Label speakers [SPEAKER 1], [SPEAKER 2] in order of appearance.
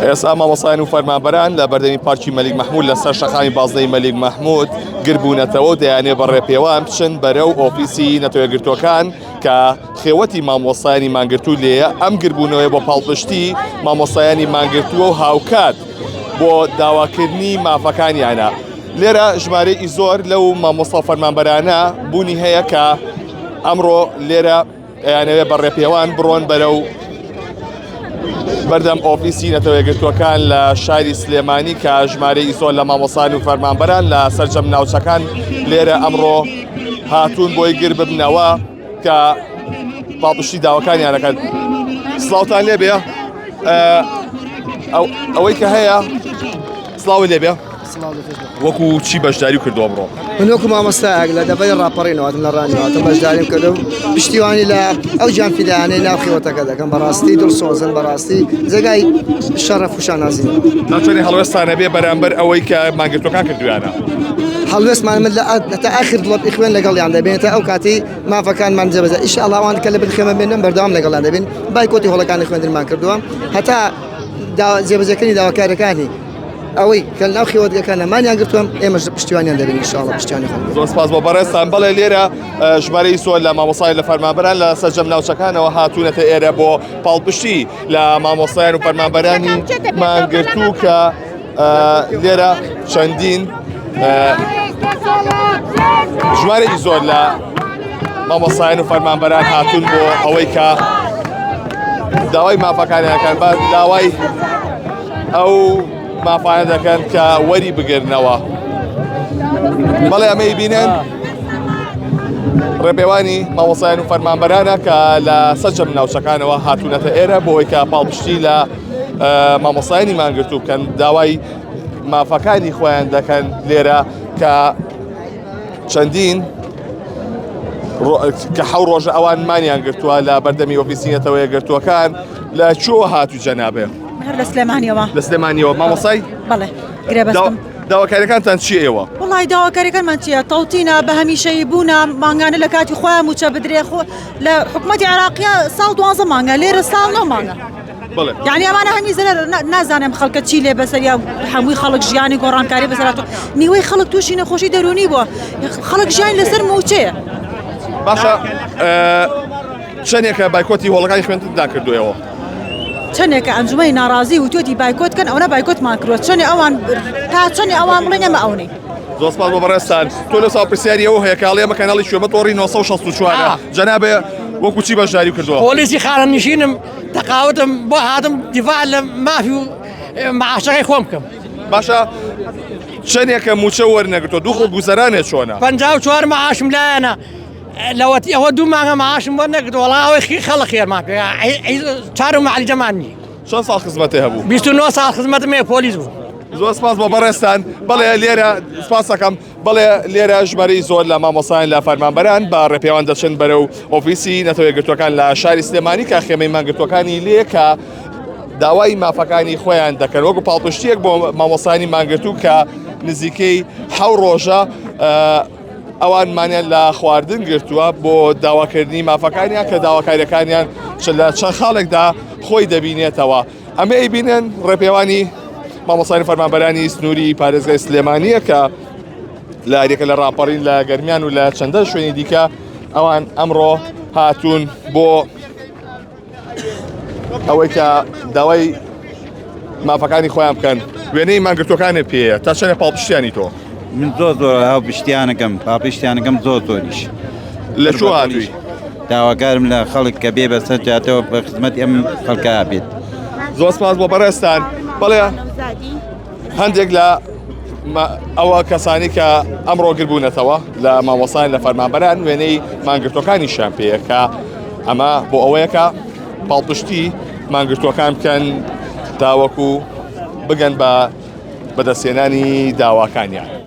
[SPEAKER 1] ئێستا مامۆسایان و فەرمانبەران لە بەردەمی پارکی مەلیک مەحموود لەسەر شەقامی بازرەی مەلیک مەحموود گربوونەتەوە و دەیانێت بەڕێپێوان بچن بەرەو ئۆفیسی نەتەوەیەگرتوەکان کە خێوەتی مامۆسایانی مانگرتوو لێیە. ئەم گربوونەوەی بۆ پاڵپشتی مامۆسایانی مانگرتووە و هاوکات بۆ داواکردنی مافەکانیانە. لێرە ژمارەی زۆر لەو مامۆستا فەرمانبەرانە بوونی هەیە کە ئەمڕۆ لێرە ئەیانەوێت بەڕێپێوان بڕۆن بەرەو بەردەم ئۆفیسی نەتەوەیەگرتوەکان لە شاری سلێمانی کە ژمارەی زۆر لە مامۆسان و فەرمانبەران لە سەرجەم ناوچەکان لێرە ئەمڕۆ هاتوون بۆی گر ببنەوە کە پاڵپشتی داواکانیانەکەن. سڵاوتان لێبێ ئەوەی کە هەیە سڵاوی لێبێ وەکو چی بەشداری کردووە بڕۆ؟
[SPEAKER 2] من وەکو مامۆستایەک لە دەبەی ڕاپەڕینەوەتم لە ڕانیواتم بەشداریم کردو پشتیوانی لە ئەو جانفیدانەی ناو خێوەتەکە دەکەم بەڕاستی دڵسۆزن بەڕاستی جێگای شەڕە فوشانازین.
[SPEAKER 1] ناچێنی هەڵوێستانە بێ بەرامبەر ئەوەی کە مانگرتوەکان کردویانە.
[SPEAKER 2] هەڵوێستمان من لە ئاخر دڵۆ ئیخوێن لەگەڵیان دەبێنێتە ئەو کاتی مافەکانمان جەبەجە ئیشەڵڵا ئەوان کە لە بنخێمە بێنن بەردەوام لەگەڵیان دەبین. بایکۆتی هەوڵەکانی خوێندنمان کردووە هەتا جێبەجەکردنی داواکارەکانی ئەوەی کە ناو خێوەتەکان نەمانیان گرتووەم ئێمەش پشتیوانیان دەبین ئینشاڵڵا پشتیوانی خۆم.
[SPEAKER 1] زۆر سپاس بۆ بەڕێستان. بەڵێ لێرە ژمارەی زۆر لە مامۆسای لە فەرمانبەران لە سەرجەم ناوچەکانەوە هاتوونەتە ئێرە بۆ پاڵپشتی لە مامۆسایان و فەرمانبەرانی مانگرتوو کە لێرە چەندین ژمارەی زۆر لە مامۆسایان و فەرمانبەران هاتوون بۆ ئەوەی کە داوای مافەکانیانەکەن بە داوای ئەو مافانە دەکەن کە وەری بگرنەوە. بەڵێ ئەمەی بینن ڕێپێوانی مامۆسایان و فەرمانبەرانە کە لە سەرجەم ناوچەکانەوە هاتوونەتە ئێرە بۆ ئەوەی کە پاڵپشتی لە مامۆسایانی مانگرتوو بکەن داوای مافەکانی خۆیان دەکەن لێرە کە چەندین کە حەو ڕۆژە ئەوان مانیان گرتووە لە بەردەمی ئۆفیسی نەتەوەیەگرتوەکان لە چۆ هاتوو جەنابێ؟
[SPEAKER 3] لە سلێمانیەوە.
[SPEAKER 1] لە سلێمانیەوە. مامۆسای؟
[SPEAKER 3] بەڵێ گرێبەستم.
[SPEAKER 1] داواکاریەکانتان چی ئێوە؟
[SPEAKER 3] وڵای داواکاریەکانمان چییە؟ تەوتینە بە هەمیشەیی بوونە مانگانە لە کاتی خۆیان موچە بدرێ لە حکوومەتی عێراقیە ساڵ 12 مانگە لێرە ساڵ 9 مانگە. یعنی ئەمانە هەمی زەرەر نازانم خەڵکە چی لێ بەسەریا هەمووی خەڵک ژیانی گۆڕانکاری بەسەرات نیوەی خەڵک تووشی نەخۆشی دەرونی بووە خەڵک ژیان لەسەر موچەیە.
[SPEAKER 1] باشە چەندێکە بایکۆتی هۆڵەکانی خوێندتان کردووەوە؟
[SPEAKER 3] چەندێکە ئەنجومەی ناڕازی و توێتی بایکۆتکەن ئەوە بایکۆتمان کردووە چەندی ئەوان تا چەندی ئەوان بڵێن ئەمە ئەوەی.
[SPEAKER 1] زۆر سپاس بۆ بەڕێستان. تۆ لە ساڵ پرسیاری ئەوە هەیە کاڵێ ئەمە کەناڵی کیلۆمەتۆڕی 964 جەنابێ وەکو چی بەشداری کردووە؟
[SPEAKER 4] پۆلیسی خانەنشینم تەقاوتم بۆ هاتم دیفاع لە مافی و معاشەکەی خۆم بکەم.
[SPEAKER 1] باشە چەندێکە موچە وەرنەگرتووە دوو خۆ گوزەرانێ چۆنە؟
[SPEAKER 4] 54 معاشم لایەنە لەوەتی ئەوە دوو مانگە معاشم وەرنەگرتووە وەڵاوی خەڵک خێرمان کرد چارم معالیجەمانی.
[SPEAKER 1] چەند ساڵ خزمەتێ هەبوو؟
[SPEAKER 4] 29 ساڵ خزمەتم هەیە پۆلیس بوو.
[SPEAKER 1] زۆر سپاس بۆ بەڕێستان. بەڵێ لێرە سپاس دەکەم. بەڵێ لێرە ژمارەی زۆر لە مامۆسایان لە فەرمانبەران بە ڕێپێوان دەچن بەرەو ئۆفیسی نەتەوەیەگرتوەکان لە شاری سلێمانی کە خێمەی مانگرتوەکانی لێ کە داوای مافەکانی خۆیان دەکەن وەکو پاڵپشتیەک بۆ مامۆسایانی مانگرتوو کە نزیکەی 7 ڕۆژە ئەوانمانیان لە خواردن گرتووە بۆ داواکردنی مافەکانیان کە داواکاریەکانیان لە چەند خاڵێکدا خۆی دەبینێتەوە. ئەمە ئەیبینن ڕێپێوانی مامۆسایانی فەرمانبەرانی سنووری پارێزگای سلێمانیە کە لە هەرێکە لە ڕاپەڕین لە گەرمیان و لە چەندە شوێنی دیکە ئەوان ئەمڕۆ هاتوون بۆ ئەوەی کە داوای مافەکانی خۆیان بکەن. وێنەی مانگرتوەکانێ پێەیە تا چەندێک پاڵپشتیانی تۆ؟
[SPEAKER 5] من زۆر هاو پشتیانەکەم پاپشتیانەکەم زۆریش.
[SPEAKER 1] لە چۆ هاتووی؟
[SPEAKER 5] داواکارم لە خەڵک کە بێ بەسەر جاتەوە بە خزمەتی ئەم خەڵکە بێت.
[SPEAKER 1] زۆر سپاس بۆ بەڕێستان. بەڵێ هەندێک لە ئەوە کەسانی کە ئەمڕۆ گربوونەتەوە لە مامۆسایان لە فەرمانبەران وێنەی مانگرتوەکانیشیان پێیە کە ئەمە بۆ ئەوەیە کە پاڵپشتی مانگرتوەکان بکەن تاوەکو بگەن بە بەدەستێنانی داواکانیان.